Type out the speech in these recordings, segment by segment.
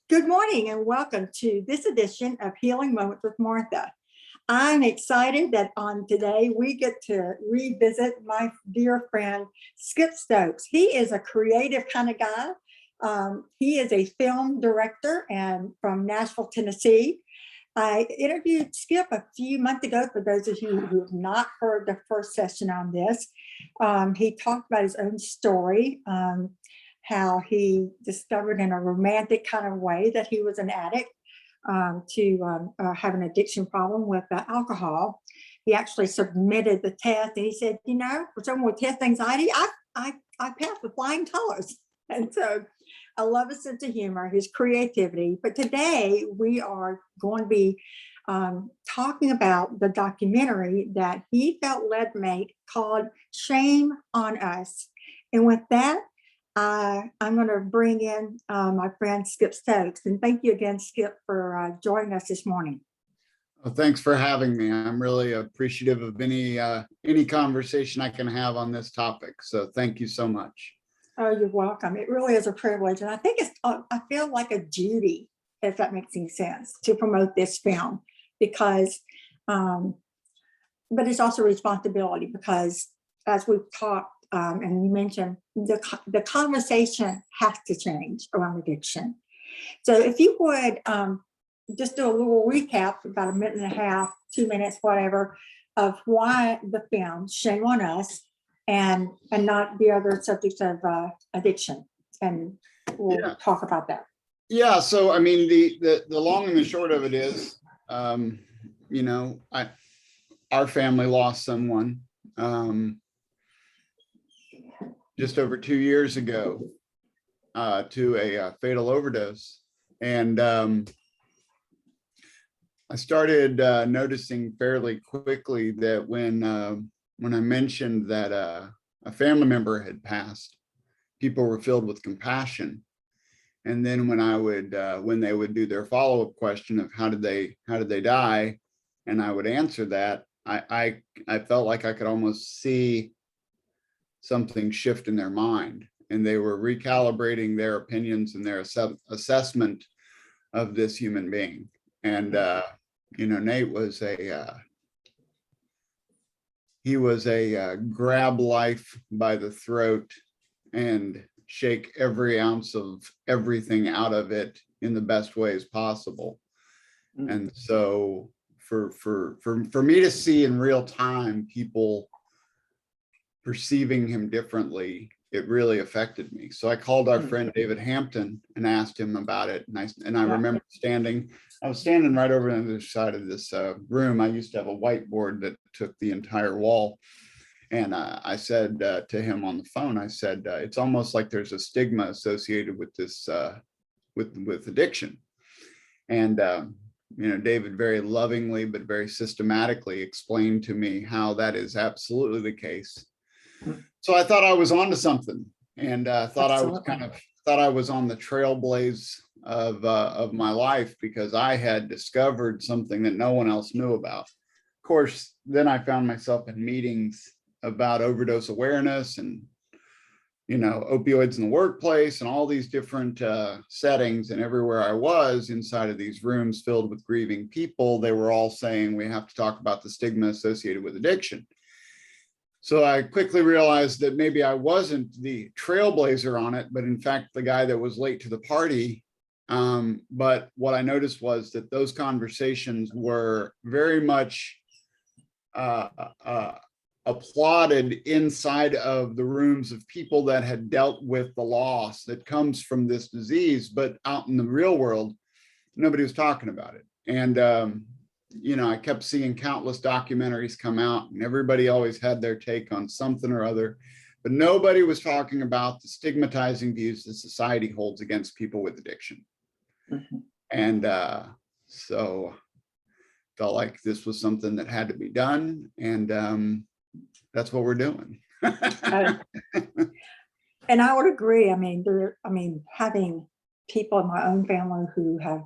Good morning and welcome to this edition of Healing Moments with Martha. I'm excited that on today we get to revisit my dear friend Skip Stokes. He is a creative kind of guy. He is a film director and from Nashville, Tennessee. I interviewed Skip a few months ago. For those of you who have not heard the first session on this, he talked about his own story. How he discovered in a romantic kind of way that he was an addict, to have an addiction problem with alcohol. He actually submitted the test and he said, for someone with test anxiety, I passed with flying colors. And so I love his sense of humor, his creativity. But today we are going to be talking about the documentary that he felt led to make called Shame on Us. And with that, I'm going to bring in my friend Skip Stokes. And thank you again, Skip, for joining us this morning. Well, thanks for having me. I'm really appreciative of any conversation I can have on this topic. So thank you so much. Oh, you're welcome. It really is a privilege. And I think I feel like a duty, if that makes any sense, to promote this film because, but it's also a responsibility because as we've talked, and you mentioned the conversation has to change around addiction. So if you would just do a little recap, about a minute and a half, 2 minutes, whatever, of why the film Shame on Us and not the other subjects of addiction. And we'll talk about that. Yeah, so I mean, the long and the short of it is, our family lost someone just over 2 years ago to a fatal overdose. And I started noticing fairly quickly that when I mentioned that a family member had passed, people were filled with compassion. And then when they would do their follow-up question of how did they die, and I would answer that, I felt like I could almost see something shift in their mind, and they were recalibrating their opinions and their assessment of this human being. And Nate was a grab life by the throat and shake every ounce of everything out of it in the best ways possible. And so for me to see in real time people perceiving him differently, it really affected me. So I called our friend David Hampton and asked him about it. And I remember I was standing right over on the other side of this room. I used to have a whiteboard that took the entire wall. And I said to him on the phone, I said, it's almost like there's a stigma associated with this, with addiction. And, David very lovingly, but very systematically explained to me how that is absolutely the case. So I thought I was onto something, and thought I was on the trailblaze of my life because I had discovered something that no one else knew about. Of course, then I found myself in meetings about overdose awareness and opioids in the workplace and all these different settings, and everywhere I was inside of these rooms filled with grieving people, they were all saying we have to talk about the stigma associated with addiction. So I quickly realized that maybe I wasn't the trailblazer on it, but in fact, the guy that was late to the party. But what I noticed was that those conversations were very much applauded inside of the rooms of people that had dealt with the loss that comes from this disease, but out in the real world, nobody was talking about it. And I kept seeing countless documentaries come out, and everybody always had their take on something or other, but nobody was talking about the stigmatizing views that society holds against people with addiction. And so felt like this was something that had to be done, and that's what we're doing. And I would agree. I mean, having people in my own family who have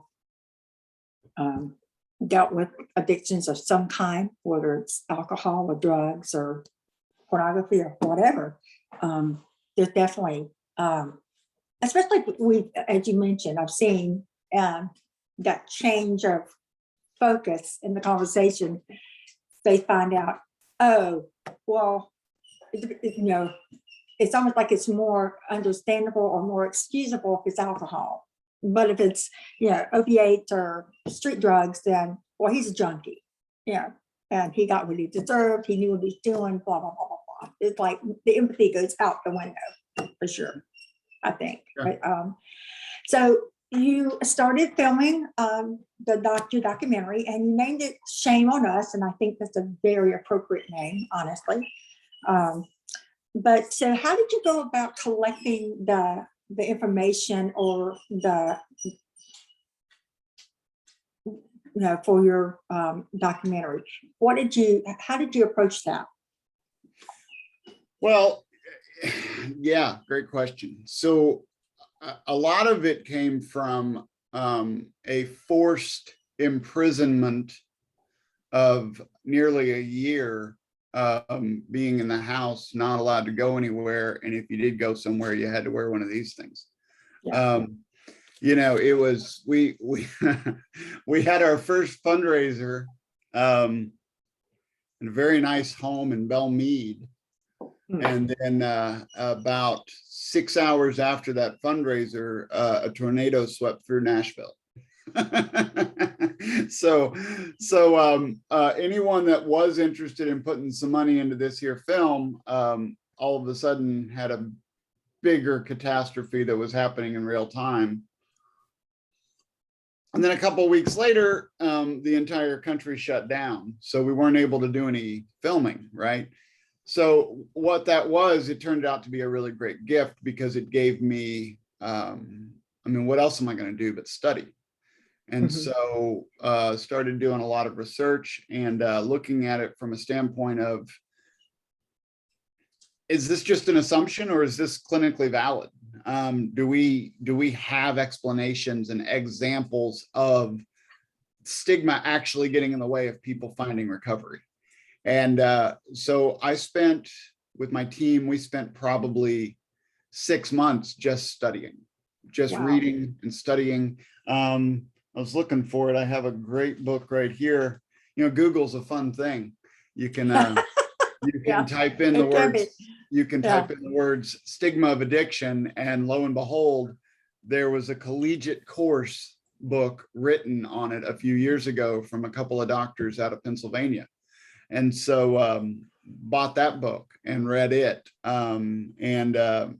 dealt with addictions of some kind, whether it's alcohol or drugs or pornography or whatever, there's definitely, especially as you mentioned, I've seen that change of focus in the conversation, they find out, oh, well, it's almost like it's more understandable or more excusable if it's alcohol. But if it's, opiates or street drugs, then, well, he's a junkie, and he got what he deserved. He knew what he was doing, blah, blah, blah, blah, blah. It's like the empathy goes out the window for sure, I think. Sure. But, so you started filming your documentary, and you named it Shame on Us. And I think that's a very appropriate name, honestly. But so how did you go about collecting the information or for your documentary? How did you approach that? Well, yeah, great question. So a lot of it came from a forced imprisonment of nearly a year, being in the house, not allowed to go anywhere. And if you did go somewhere, you had to wear one of these things. Yeah. It was, we we had our first fundraiser in a very nice home in Belmead. And then about 6 hours after that fundraiser, a tornado swept through Nashville. So anyone that was interested in putting some money into this here film, all of a sudden had a bigger catastrophe that was happening in real time. And then a couple of weeks later, the entire country shut down. So we weren't able to do any filming, right? So what that was, it turned out to be a really great gift because it gave me, what else am I going to do but study? And so started doing a lot of research and looking at it from a standpoint of, is this just an assumption or is this clinically valid? Do we have explanations and examples of stigma actually getting in the way of people finding recovery? And so I spent, with my team, we spent probably 6 months just studying, just reading and studying. I was looking for it. I have a great book right here. Google's a fun thing. You can type in the words. You can type in the words stigma of addiction, and lo and behold, there was a collegiate course book written on it a few years ago from a couple of doctors out of Pennsylvania. And so bought that book and read it, and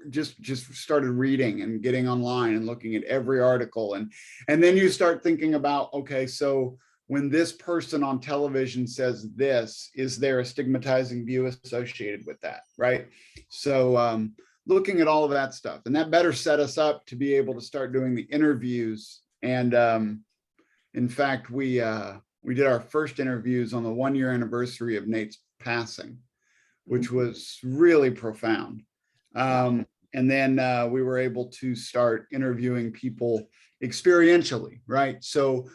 just started reading and getting online and looking at every article. And then you start thinking about, okay, so when this person on television says this, is there a stigmatizing view associated with that, right? So looking at all of that stuff, and that better set us up to be able to start doing the interviews. And in fact, we did our first interviews on the 1-year anniversary of Nate's passing, which was really profound. And then we were able to start interviewing people experientially, right? So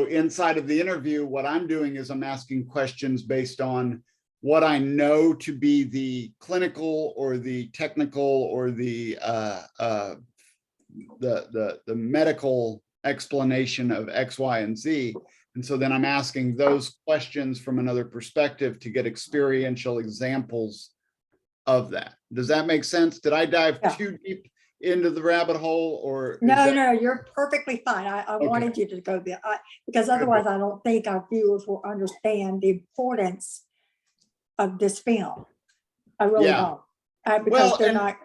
inside of the interview, what I'm doing is I'm asking questions based on what I know to be the clinical or the technical or the medical explanation of X, Y, and Z. And so then I'm asking those questions from another perspective to get experiential examples of that. Does that make sense? Did I dive too deep into the rabbit hole, or? No, you're perfectly fine. I wanted you to go there because otherwise I don't think our viewers will understand the importance of this film. I really don't. Because they're not.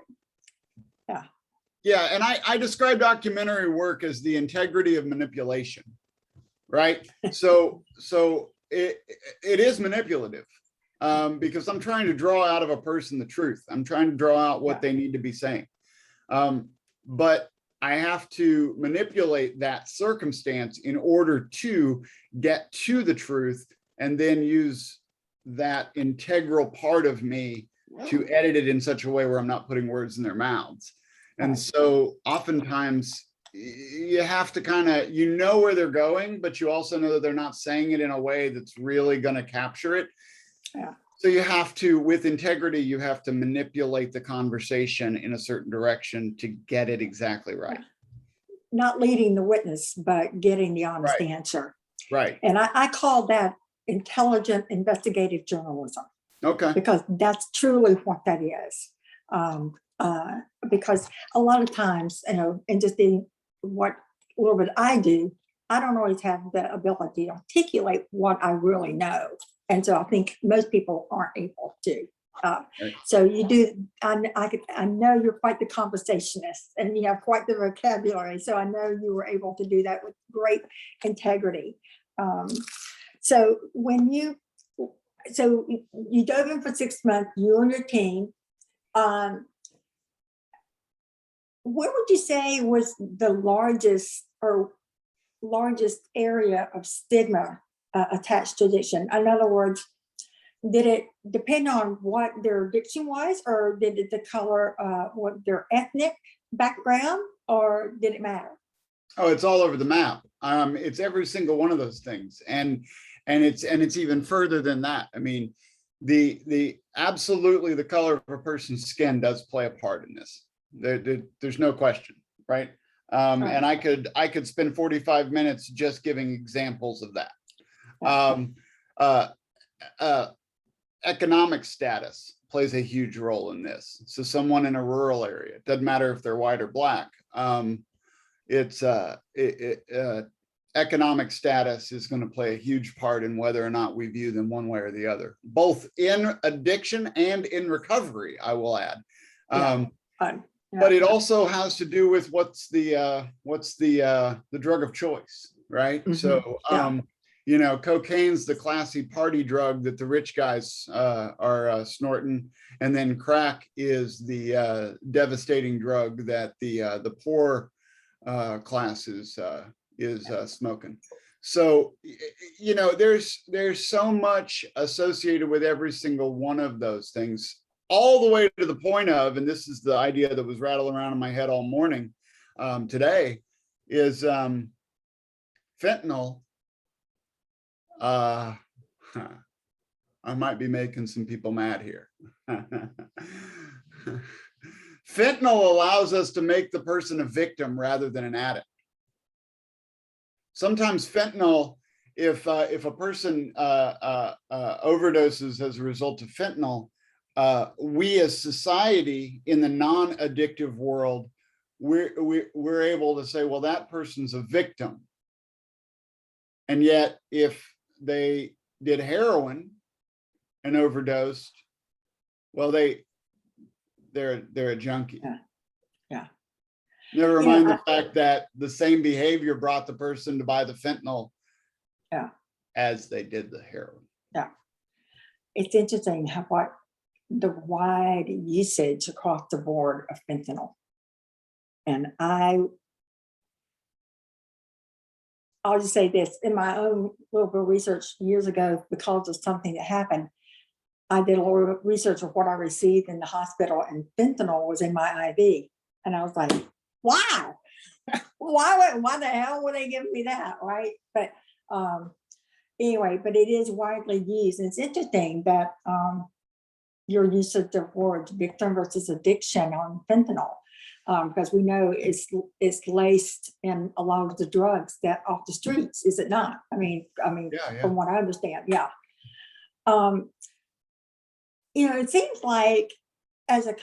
Yeah, and I describe documentary work as the integrity of manipulation, right? So it is manipulative because I'm trying to draw out of a person the truth. I'm trying to draw out what they need to be saying. But I have to manipulate that circumstance in order to get to the truth, and then use that integral part of me to edit it in such a way where I'm not putting words in their mouths. And so oftentimes you have to kind of, where they're going, but you also know that they're not saying it in a way that's really going to capture it. So you have to, with integrity, you have to manipulate the conversation in a certain direction to get it exactly right. not leading the witness, but getting the honest Right. answer. Right. And I call that intelligent investigative journalism, Okay. because that's truly what that is. Because a lot of times, you know, and just in what a little bit I do, I don't always have the ability to articulate what I really know. And so I think most people aren't able to. Right. So you do, I know you're quite the conversationist and you have quite the vocabulary. So I know you were able to do that with great integrity. So when you dove in for 6 months, you and your team, what would you say was the largest area of stigma attached to addiction? In other words, did it depend on what their addiction was, or did it the color, what their ethnic background, or did it matter? Oh, it's all over the map. It's every single one of those things, and it's even further than that. I mean, the absolutely the color of a person's skin does play a part in this. There's no question, right? Right. And I could spend 45 minutes just giving examples of that. Economic status plays a huge role in this. So someone in a rural area, it doesn't matter if they're white or black. Economic status is going to play a huge part in whether or not we view them one way or the other, both in addiction and in recovery, I will add. But it also has to do with what's the drug of choice, right? Mm-hmm. So you know, cocaine's the classy party drug that the rich guys are snorting, and then crack is the devastating drug that the poor class is smoking. So, you know, there's so much associated with every single one of those things, all the way to the point of, and this is the idea that was rattling around in my head all morning today, is fentanyl. I might be making some people mad here. Fentanyl allows us to make the person a victim rather than an addict. Sometimes fentanyl, if a person overdoses as a result of fentanyl, we as society in the non-addictive world, we're able to say, well, that person's a victim. And yet, if they did heroin and overdosed, well, they're a junkie. Yeah. Never mind the fact that the same behavior brought the person to buy the fentanyl as they did the heroin. Yeah. It's interesting how the wide usage across the board of fentanyl. And I'll just say this, in my own little bit of research years ago, because of something that happened, I did a little bit of research of what I received in the hospital, and fentanyl was in my IV. And I was like, wow, why the hell would they give me that, right? But anyway, but it is widely used. And it's interesting that your use of the words victim versus addiction on fentanyl. Because we know it's laced in a lot of the drugs that off the streets, is it not? I mean, from what I understand, yeah. You know, it seems like as a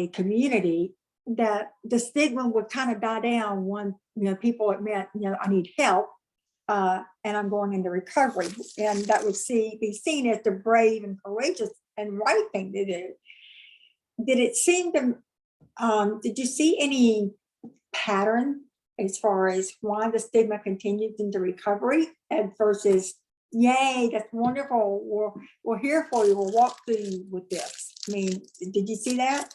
community that the stigma would kind of die down when, you know, people admit, you know, I need help and I'm going into recovery, and that would be seen as the brave and courageous and right thing to do. Did it seem to did you see any pattern as far as why the stigma continues into recovery and versus, yay, that's wonderful, we're here for you, we'll walk through you with this? I mean, did you see that?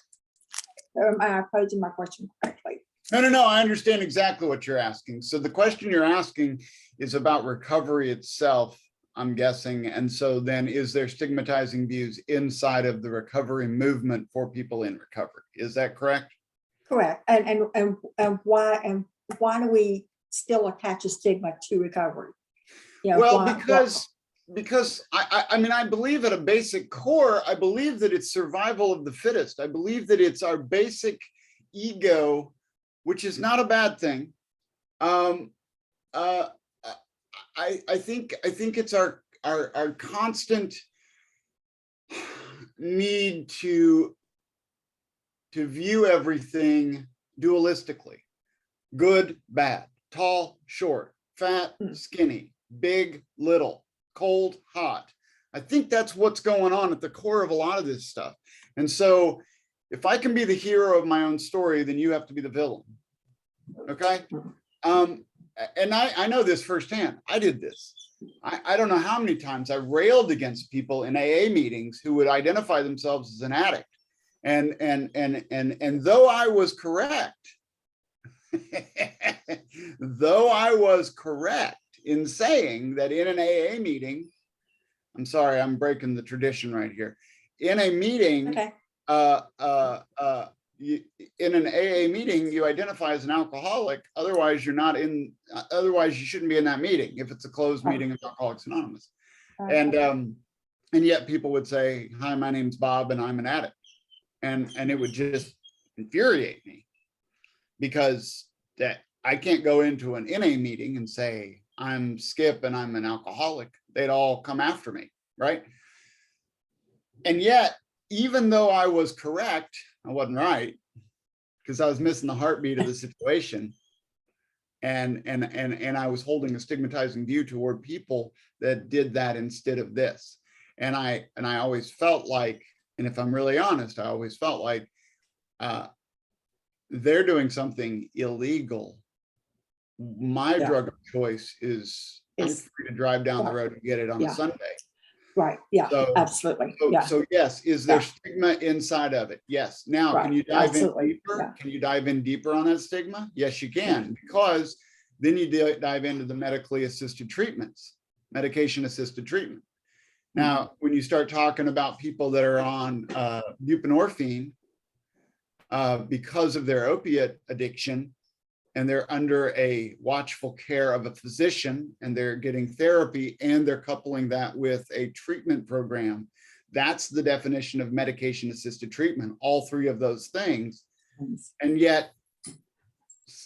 Or am I posing my question correctly? No, I understand exactly what you're asking. So the question you're asking is about recovery itself, I'm guessing. And so then, is there stigmatizing views inside of the recovery movement for people in recovery? Is that correct? Correct. And why do we still attach a stigma to recovery? You know, well, because I mean, I believe at a basic core, I believe that it's survival of the fittest. I believe that it's our basic ego which is not a bad thing. I think it's our constant need to view everything dualistically: good, bad, tall, short, fat, skinny, big, little, cold, hot. I think that's what's going on at the core of a lot of this stuff. And so if I can be the hero of my own story, then you have to be the villain. Okay. And I know this firsthand. I did this. I don't know how many times I railed against people in AA meetings who would identify themselves as an addict. And though I was correct, though I was correct in saying that in an AA meeting, I'm sorry, I'm breaking the tradition right here. In a meeting, Okay. In an AA meeting, you identify as an alcoholic. Otherwise, you're not in. Otherwise, you shouldn't be in that meeting if it's a closed meeting of Alcoholics Anonymous. And yet people would say, "Hi, my name's Bob, and I'm an addict," and it would just infuriate me, because that I can't go into an NA meeting and say I'm Skip and I'm an alcoholic. They'd all come after me, right? And yet, even though I was correct, I wasn't right, because I was missing the heartbeat of the situation. And I was holding a stigmatizing view toward people that did that instead of this. And I always felt like, and if I'm really honest, I always felt like they're doing something illegal. My drug of choice is I'm free to drive down the road and get it on a Sunday. Right. Yeah, absolutely. So yes, is there stigma inside of it? Yes. Now, can you dive in deeper? Can you dive in deeper on that stigma? Yes, you can, because then you dive into the medically assisted treatments, medication assisted treatment. Now, when you start talking about people that are on buprenorphine because of their opiate addiction, and they're under a watchful care of a physician, and they're getting therapy, and they're coupling that with a treatment program, that's the definition of medication assisted treatment, all three of those things. And yet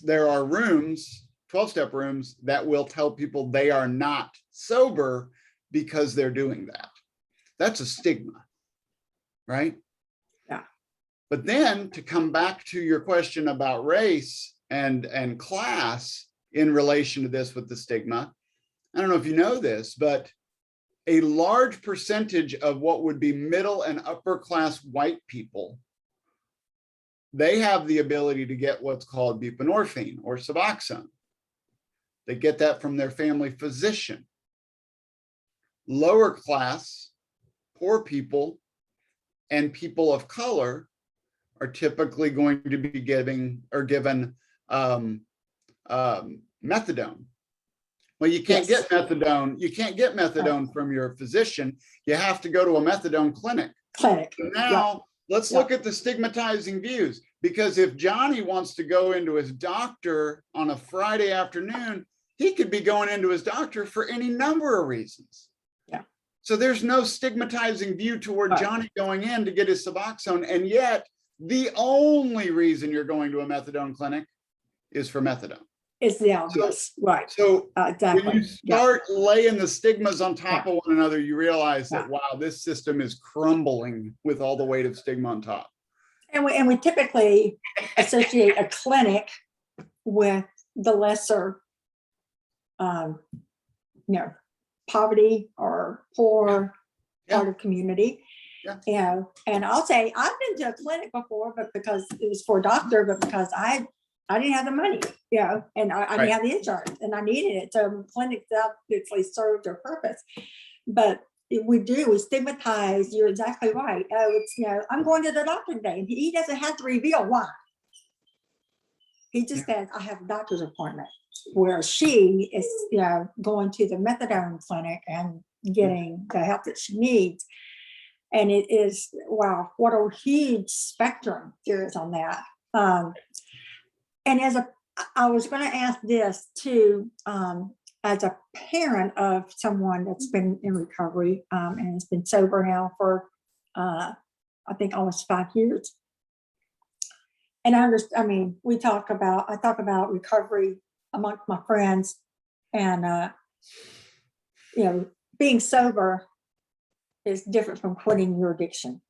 there are rooms, 12-step rooms, that will tell people they are not sober because they're doing that. That's a stigma, right? Yeah. But then to come back to your question about race and class in relation to this with the stigma, I don't know if you know this, but a large percentage of what would be middle and upper class white people, they have the ability to get what's called buprenorphine or Suboxone. They get that from their family physician. Lower class, poor people, and people of color are typically going to be given methadone. Well, you can't get methadone. You can't get methadone from your physician. You have to go to a methadone clinic. So now let's look at the stigmatizing views, because if Johnny wants to go into his doctor on a Friday afternoon, he could be going into his doctor for any number of reasons. Yeah. So there's no stigmatizing view toward Johnny going in to get his Suboxone, and yet the only reason you're going to a methadone clinic is for methadone. It's the obvious, right? So exactly. When you start laying the stigmas on top of one another, you realize that wow, this system is crumbling with all the weight of stigma on top. And we typically associate a clinic with the lesser, poverty or poor part of community. And I'll say I've been to a clinic before, but because it was for a doctor, but because I didn't have the money, and I didn't have the insurance, and I needed it. So clinics obviously served their purpose. But we stigmatize. You're exactly right. Oh, it's I'm going to the doctor today, and he doesn't have to reveal why. He just says, I have a doctor's appointment. Where she is, going to the methadone clinic and getting the help that she needs. And it is, wow, what a huge spectrum there is on that. And I was going to ask this too, as a parent of someone that's been in recovery and has been sober now for, I think, almost 5 years. And I mean, I talk about recovery amongst my friends, and being sober is different from quitting your addiction.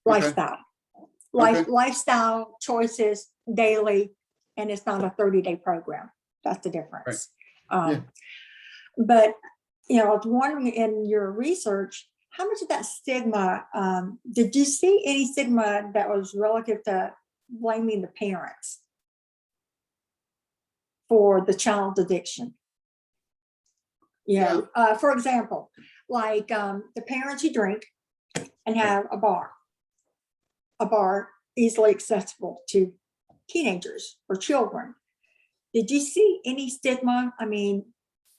Okay. Lifestyle choices daily, and it's not a 30-day program. That's the difference. Yeah. But I was wondering, in your research, how much of that stigma, did you see any stigma that was relative to blaming the parents for the child's addiction? For example, like the parents who drink and have a bar easily accessible to teenagers or children. Did you see any stigma? I mean,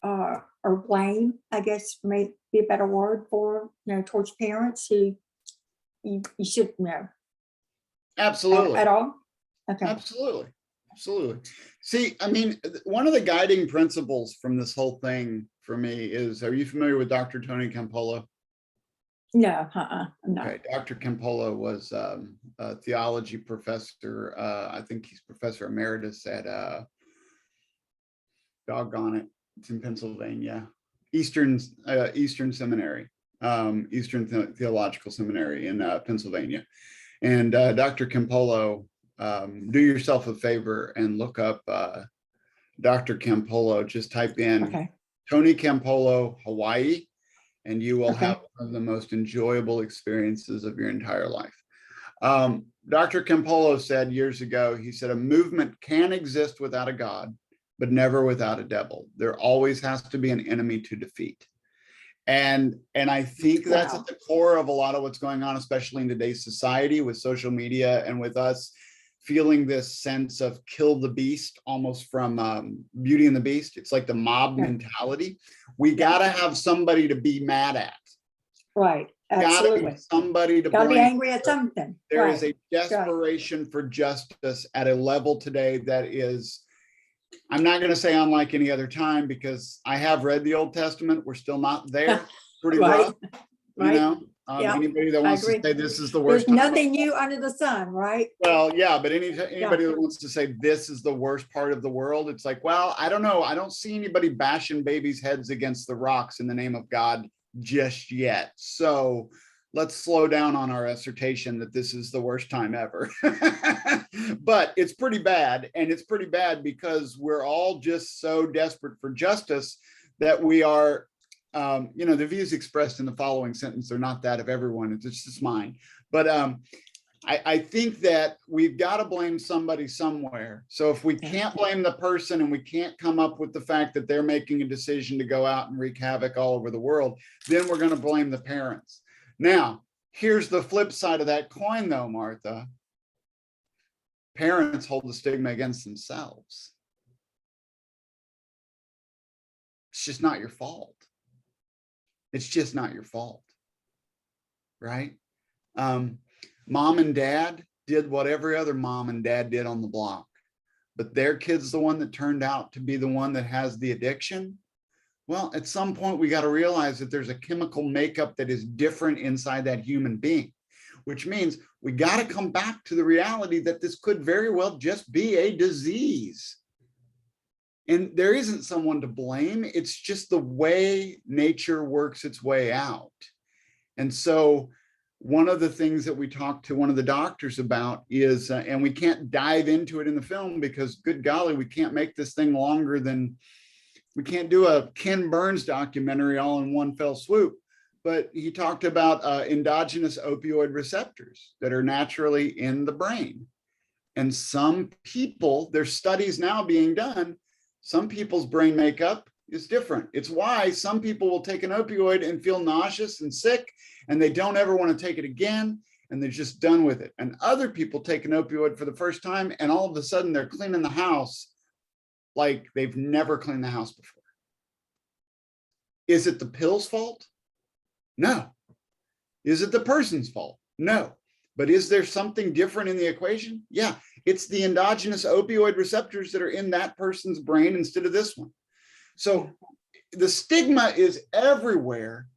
or blame, I guess may be a better word for, towards parents who you should know. Absolutely. At all? Okay. Absolutely. See, I mean, one of the guiding principles from this whole thing for me is, are you familiar with Dr. Tony Campolo? No, no. Okay, Dr. Campolo was a theology professor. I think he's professor emeritus at doggone it, it's in Pennsylvania, Eastern Seminary, Eastern Theological Seminary in Pennsylvania. And Dr. Campolo, do yourself a favor and look up Dr. Campolo. Just type in Tony Campolo, Hawaii, and you will have one of the most enjoyable experiences of your entire life. Dr. Campolo said years ago, he said, a movement can exist without a God, but never without a devil. There always has to be an enemy to defeat. And I think that's at the core of a lot of what's going on, especially in today's society with social media and with us feeling this sense of kill the beast, almost from Beauty and the Beast. It's like the mob mentality. We got to have somebody to be mad at. Right. Absolutely. Gotta be somebody to blame. Be angry at something. There is a desperation for justice at a level today that is, I'm not going to say unlike any other time, because I have read the Old Testament. We're still not there. Pretty rough. Anybody that wants to say this is the worst. There's nothing new under the sun, right? Well, yeah, but anybody that wants to say this is the worst part of the world, it's like, well, I don't know. I don't see anybody bashing babies' heads against the rocks in the name of God just yet. So let's slow down on our assertion that this is the worst time ever. But it's pretty bad. And it's pretty bad because we're all just so desperate for justice that we are, the views expressed in the following sentence are not that of everyone. It's just mine. But I think that we've got to blame somebody somewhere. So if we can't blame the person and we can't come up with the fact that they're making a decision to go out and wreak havoc all over the world, then we're going to blame the parents. Now, here's the flip side of that coin, though, Martha. Parents hold the stigma against themselves. It's just not your fault. It's just not your fault, right? Mom and dad did what every other mom and dad did on the block, but their kid's the one that turned out to be the one that has the addiction. Well, at some point, we got to realize that there's a chemical makeup that is different inside that human being, which means we got to come back to the reality that this could very well just be a disease. And there isn't someone to blame. It's just the way nature works its way out. And so one of the things that we talked to one of the doctors about is, and we can't dive into it in the film because good golly, we can't make this thing longer than, we can't do a Ken Burns documentary all in one fell swoop. But he talked about endogenous opioid receptors that are naturally in the brain. And some people, there's studies now being done, some people's brain makeup is different. It's why some people will take an opioid and feel nauseous and sick, and they don't ever want to take it again, and they're just done with it. And other people take an opioid for the first time, and all of a sudden they're cleaning the house like they've never cleaned the house before. Is it the pill's fault? No. Is it the person's fault? No. But is there something different in the equation? Yeah, it's the endogenous opioid receptors that are in that person's brain instead of this one. So the stigma is everywhere.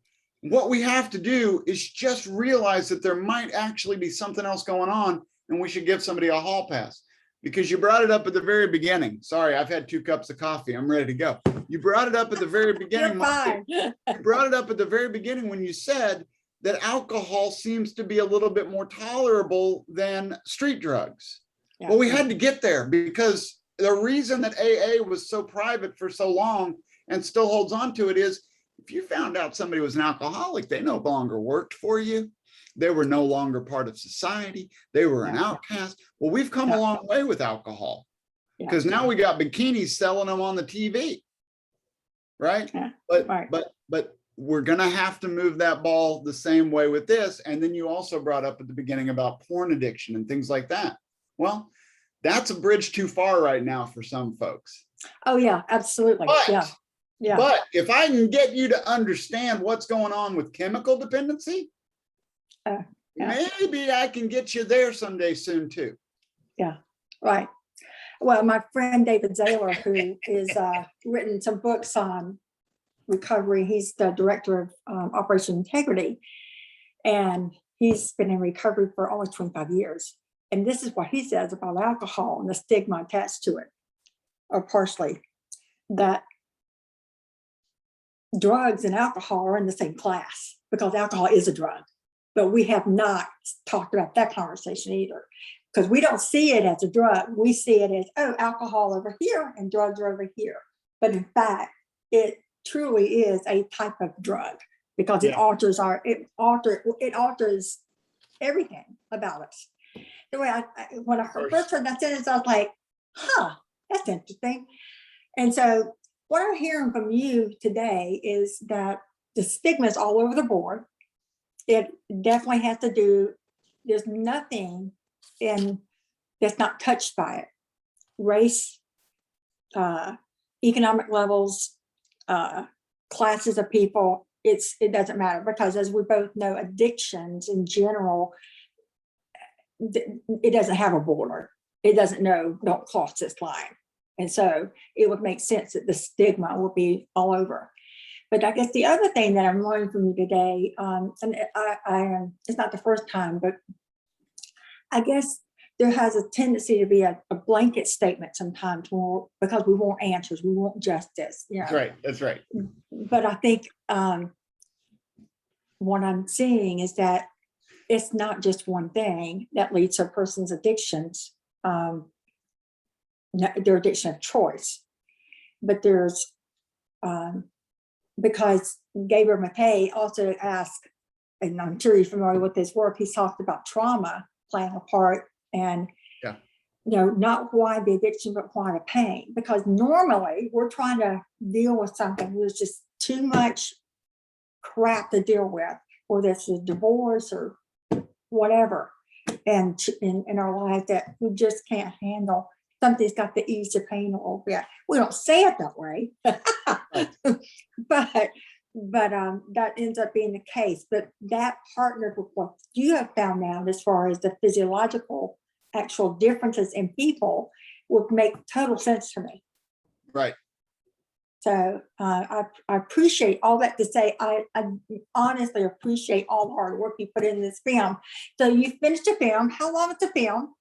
What we have to do is just realize that there might actually be something else going on, and we should give somebody a hall pass. Because you brought it up at the very beginning. Sorry, I've had 2 cups of coffee. I'm ready to go. You brought it up at the very beginning. You're fine. You brought it up at the very beginning when you said that alcohol seems to be a little bit more tolerable than street drugs. Yeah. Well, we had to get there because the reason that AA was so private for so long and still holds on to it is if you found out somebody was an alcoholic, they no longer worked for you. They were no longer part of society. They were an outcast. Well, we've come a long way with alcohol because now we got bikinis selling them on the TV, right? Yeah. But we're going to have to move that ball the same way with this. And then you also brought up at the beginning about porn addiction and things like that. Well, that's a bridge too far right now for some folks. Oh yeah, absolutely. But, yeah. But if I can get you to understand what's going on with chemical dependency, maybe I can get you there someday soon too. Yeah, right. Well, my friend David Zaylor, who is written some books on recovery, he's the director of Operation Integrity, and he's been in recovery for almost 25 years. And this is what he says about alcohol and the stigma attached to it, or partially, that drugs and alcohol are in the same class because alcohol is a drug. But we have not talked about that conversation either, because we don't see it as a drug. We see it as, oh, alcohol over here and drugs are over here. But in fact, it truly is a type of drug because it alters everything about us. The way when I first heard that sentence, I was like, huh, that's interesting. And so what I'm hearing from you today is that the stigma is all over the board. It definitely has to do, there's nothing that's not touched by it. Race, economic levels, classes of people, it doesn't matter, because as we both know, addictions in general, it doesn't have a border. It doesn't know, don't cross this line. And so it would make sense that the stigma will be all over. But I guess the other thing that I'm learning from you today, and it's not the first time, but I guess there has a tendency to be a blanket statement sometimes because we want answers, we want justice. You know? That's right. But I think what I'm seeing is that it's not just one thing that leads to a person's addictions, their addiction of choice, but there's, because Gabriel Mackay also asked, and I'm sure you're familiar with his work, he's talked about trauma playing a part, and not why the addiction, but why the pain. Because normally we're trying to deal with something there's just too much crap to deal with, whether it's a divorce or whatever, and in our life that we just can't handle. Something's got to ease the pain a little bit. We don't say it that way, but that ends up being the case. But that partnered with what you have found out as far as the physiological actual differences in people would make total sense to me. Right. So I appreciate all that to say. I honestly appreciate all the hard work you put in this film. So you finished the film. How long is the film?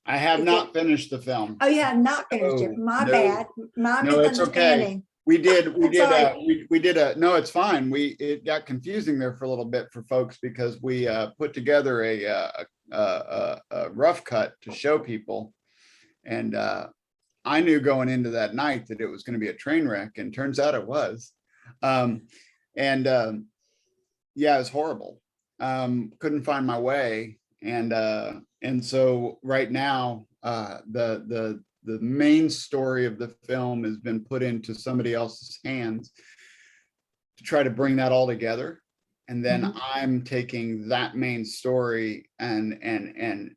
I have not finished the film. Oh, you have not finished it. My bad. My misunderstanding. We did no, it's fine. It got confusing there for a little bit for folks because we put together a rough cut to show people. And I knew going into that night that it was going to be a train wreck, and turns out it was. It was horrible. Couldn't find my way. And so right now, the main story of the film has been put into somebody else's hands to try to bring that all together. And then I'm taking that main story and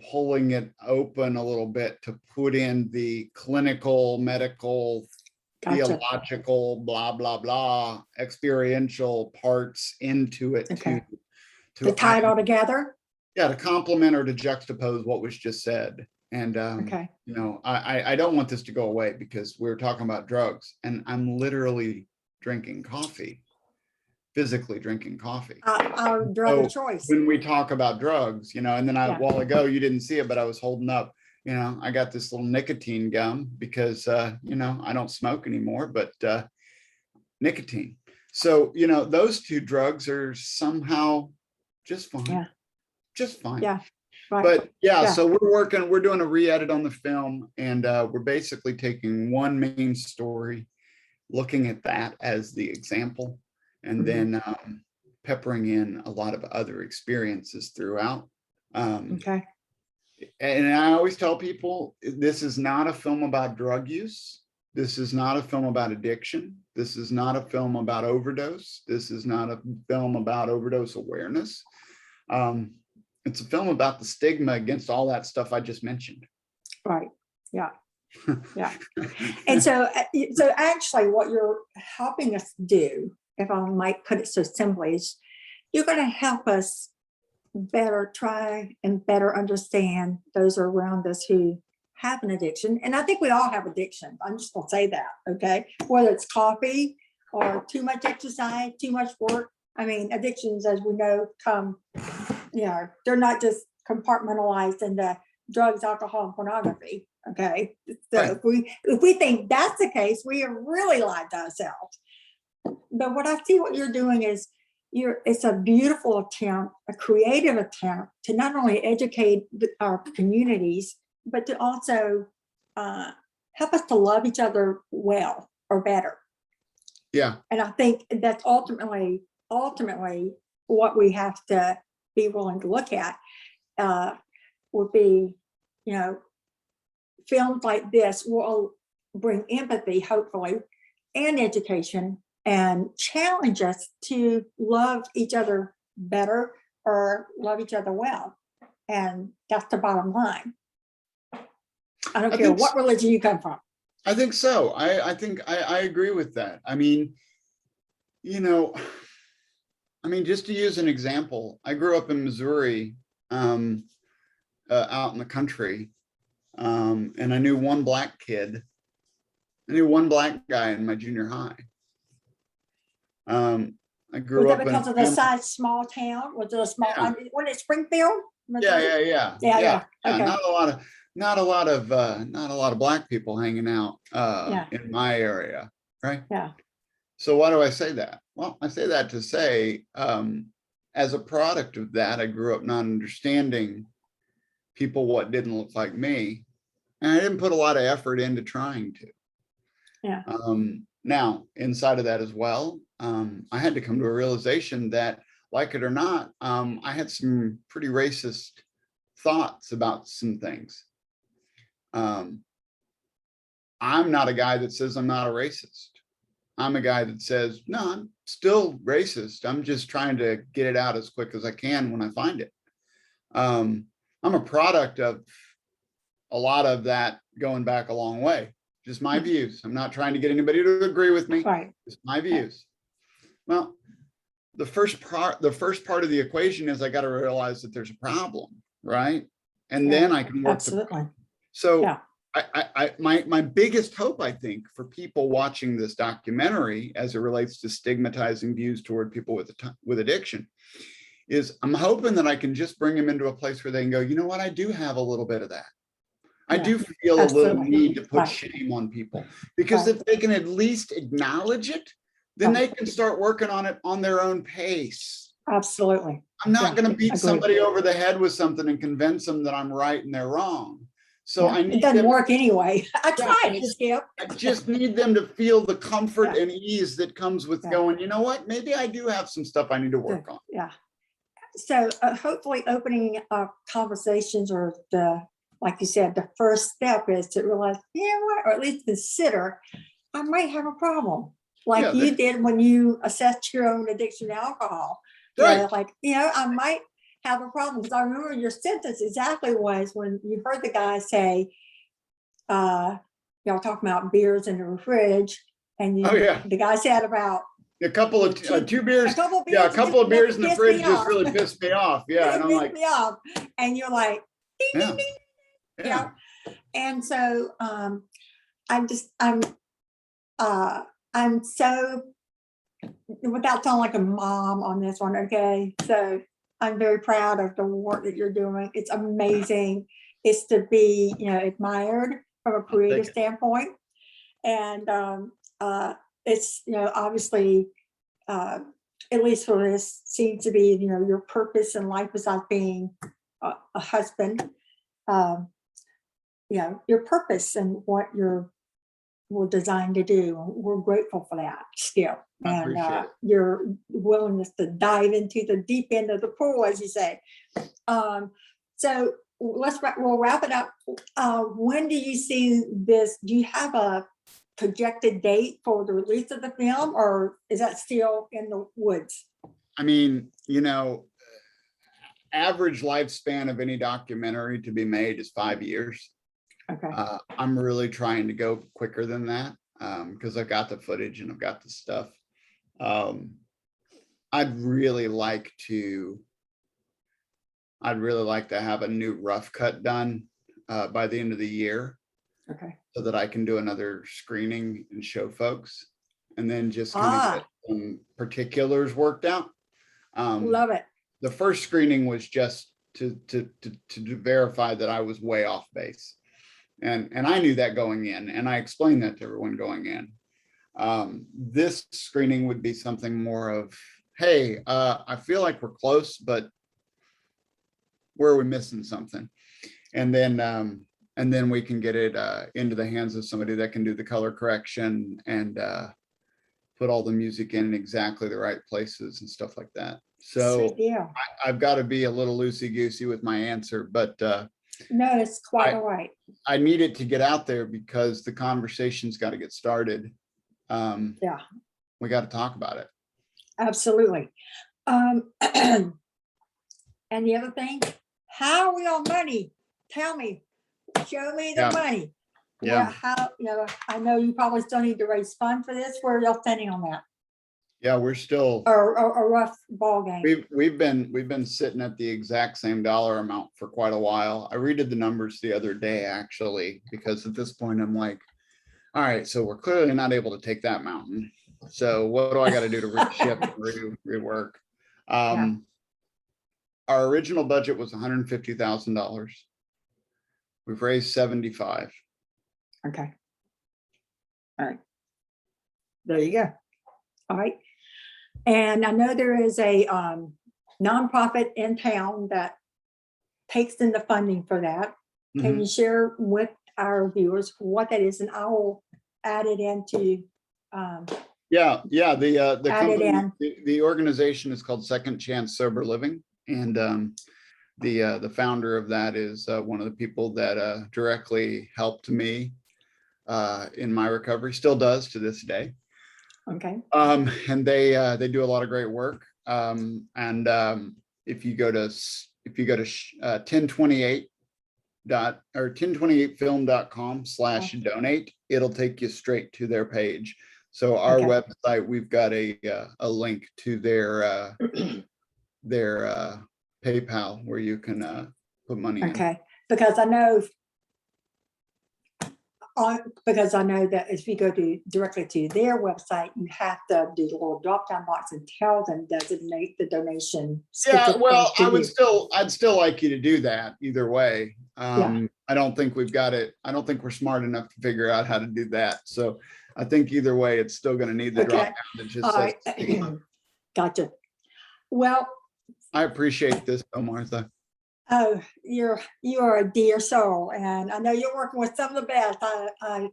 pulling it open a little bit to put in the clinical, medical, theological, blah, blah, blah, experiential parts into it to tie it all together. Yeah, to complement or to juxtapose what was just said. And, I don't want this to go away because we're talking about drugs and I'm literally drinking coffee. physically drinking coffee. Our drug of So choice. when we talk about drugs, you know, and then a while ago, you didn't see it, but I was holding up, you know, I got this little nicotine gum because, you know, I don't smoke anymore, but nicotine. So, you know, those two drugs are somehow just fine. Yeah. Just fine. Yeah. Right. But yeah, so we're doing a re-edit on the film, and we're basically taking one main story, looking at that as the example, and then peppering in a lot of other experiences throughout. Okay. And I always tell people, this is not a film about drug use. This is not a film about addiction. This is not a film about overdose. This is not a film about overdose awareness. It's a film about the stigma against all that stuff I just mentioned. Right. Yeah. Yeah. And so actually what you're helping us do, if I might put it so simply, is you're going to help us better try and better understand those around us who have an addiction. And I think we all have addictions. I'm just going to say that. Okay. Whether it's coffee or too much exercise, too much work. I mean, addictions, as we know, come, you know, they're not just compartmentalized into drugs, alcohol, and pornography. Okay. So if we think that's the case, we have really lied to ourselves. But what I see what you're doing is it's a beautiful attempt, a creative attempt to not only educate our communities, but to also help us to love each other well or better. Yeah. And I think that's ultimately what we have to be willing to look at would be, you know, films like this will bring empathy, hopefully, and education, and challenge us to love each other better or love each other well. And that's the bottom line. I don't care what religion you come from. I think so. I think I agree with that. I mean, you know, just to use an example, I grew up in Missouri, out in the country, and I knew one black kid. I knew one black guy in my junior high. I grew up because of the size, small town. Was it a small? Yeah. Was it Springfield? Yeah. Okay. Not a lot of black people hanging out in my area, right? Yeah. So why do I say that? Well, I say that to say, as a product of that, I grew up not understanding people what didn't look like me, and I didn't put a lot of effort into trying to. Yeah. Now, inside of that as well, I had to come to a realization that, like it or not, I had some pretty racist thoughts about some things. I'm not a guy that says I'm not a racist. I'm a guy that says, no, I'm still racist. I'm just trying to get it out as quick as I can when I find it. I'm a product of a lot of that going back a long way. Just my views. I'm not trying to get anybody to agree with me. Right. Just my views. Well, the first part of the equation is I got to realize that there's a problem, right? And then I can work. Absolutely. So my biggest hope, I think, for people watching this documentary as it relates to stigmatizing views toward people with addiction is I'm hoping that I can just bring them into a place where they can go, you know what, I do have a little bit of that. I do feel a little need to put shame on people, because if they can at least acknowledge it, then they can start working on it on their own pace. Absolutely. I'm not going to beat somebody over the head with something and convince them that I'm right and they're wrong. So I need it doesn't work anyway. I tried to Skip. I just need them to feel the comfort and ease that comes with going, you know what, maybe I do have some stuff I need to work on. Yeah. So hopefully opening conversations, or like you said, the first step is to realize, or at least consider, I might have a problem. Like you did when you assessed your own addiction to alcohol. Right. Like, I might have a problem. Because I remember your sentence exactly was when you heard the guy say, y'all talking about beers in the fridge. And the guy said about a couple of two beers. A couple of beers in the fridge just really pissed me off. Yeah. And I'm like, and you're like, ding, ding, ding. Yeah. And so I'm so without sounding like a mom on this one, okay? So I'm very proud of the work that you're doing. It's amazing. It's to be, admired from a creative standpoint. And it's, obviously, at least for this, seems to be, your purpose in life besides being a husband. Your purpose and what we're designed to do. We're grateful for that still. I And appreciate it. your willingness to dive into the deep end of the pool, as you say. So we'll wrap it up. When do you see this? Do you have a projected date for the release of the film, or is that still in the woods? I mean, average lifespan of any documentary to be made is 5 years. Okay. I'm really trying to go quicker than that because I've got the footage and I've got the stuff. I'd really like to have a new rough cut done by the end of the year. Okay. So that I can do another screening and show folks, and then just kind of get some particulars worked out. Love it. The first screening was just to verify that I was way off base. And I knew that going in, and I explained that to everyone going in. This screening would be something more of, hey, I feel like we're close, but where are we missing something? And then we can get it into the hands of somebody that can do the color correction and put all the music in exactly the right places and stuff like that. So I've got to be a little loosey-goosey with my answer, but no, it's quite all right. I need it to get out there because the conversation's got to get started. Yeah. We got to talk about it. Absolutely. And the other thing, how are we on money? Tell me. Show me the money. Yeah. How, I know you probably still need to raise funds for this. Where are y'all standing on that? Yeah, we're still a rough ball game. We've been sitting at the exact same dollar amount for quite a while. I redid the numbers the other day, actually, because at this point I'm like, all right, so we're clearly not able to take that mountain. So what do I got to do to reshift and rework? Our original budget was $150,000. We've raised 75. Okay. All right. There you go. All right. And I know there is a nonprofit in town that takes in the funding for that. Can you share with our viewers what that is? And I will add it into. The company, the organization is called Second Chance Sober Living, and the founder of that is one of the people that directly helped me in my recovery, still does to this day. Okay. And they do a lot of great work. If you go to 1028film.com/donate, it'll take you straight to their page. So our website, we've got a link to their PayPal where you can put money in. Okay, because I know that if you go directly to their website, you have to do the little drop-down box and tell them designate the donation. Yeah, well, I'd still like you to do that either way. I don't think we've got it. I don't think we're smart enough to figure out how to do that. So I think either way, it's still going to need the drop down that just says stigma. Gotcha. Well, I appreciate this, though, Martha. Oh, you are a dear soul, and I know you're working with some of the best. I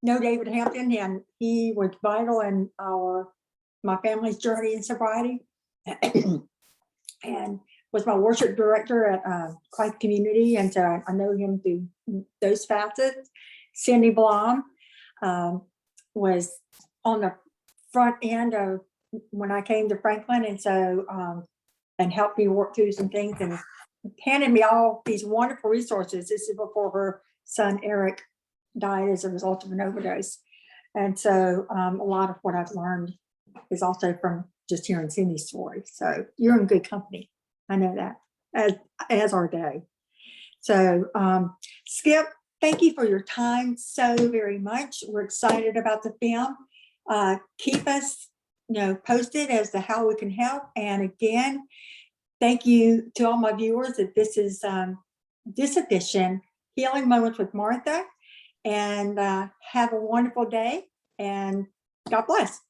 know David Hampton, and he was vital in my family's journey in sobriety, and was my worship director at Christ Community, and so I know him through those facets. Cindy Blom was on the front end of when I came to Franklin, and so and helped me work through some things and handed me all these wonderful resources. This is before her son Eric died as a result of an overdose, and so a lot of what I've learned is also from just hearing Cindy's story. So you're in good company. I know that, as are they. So Skip, thank you for your time so very much. We're excited about the film. Keep us posted as to how we can help. And again, thank you to all my viewers that this is this edition, Healing Moments with Martha. And have a wonderful day, and God bless.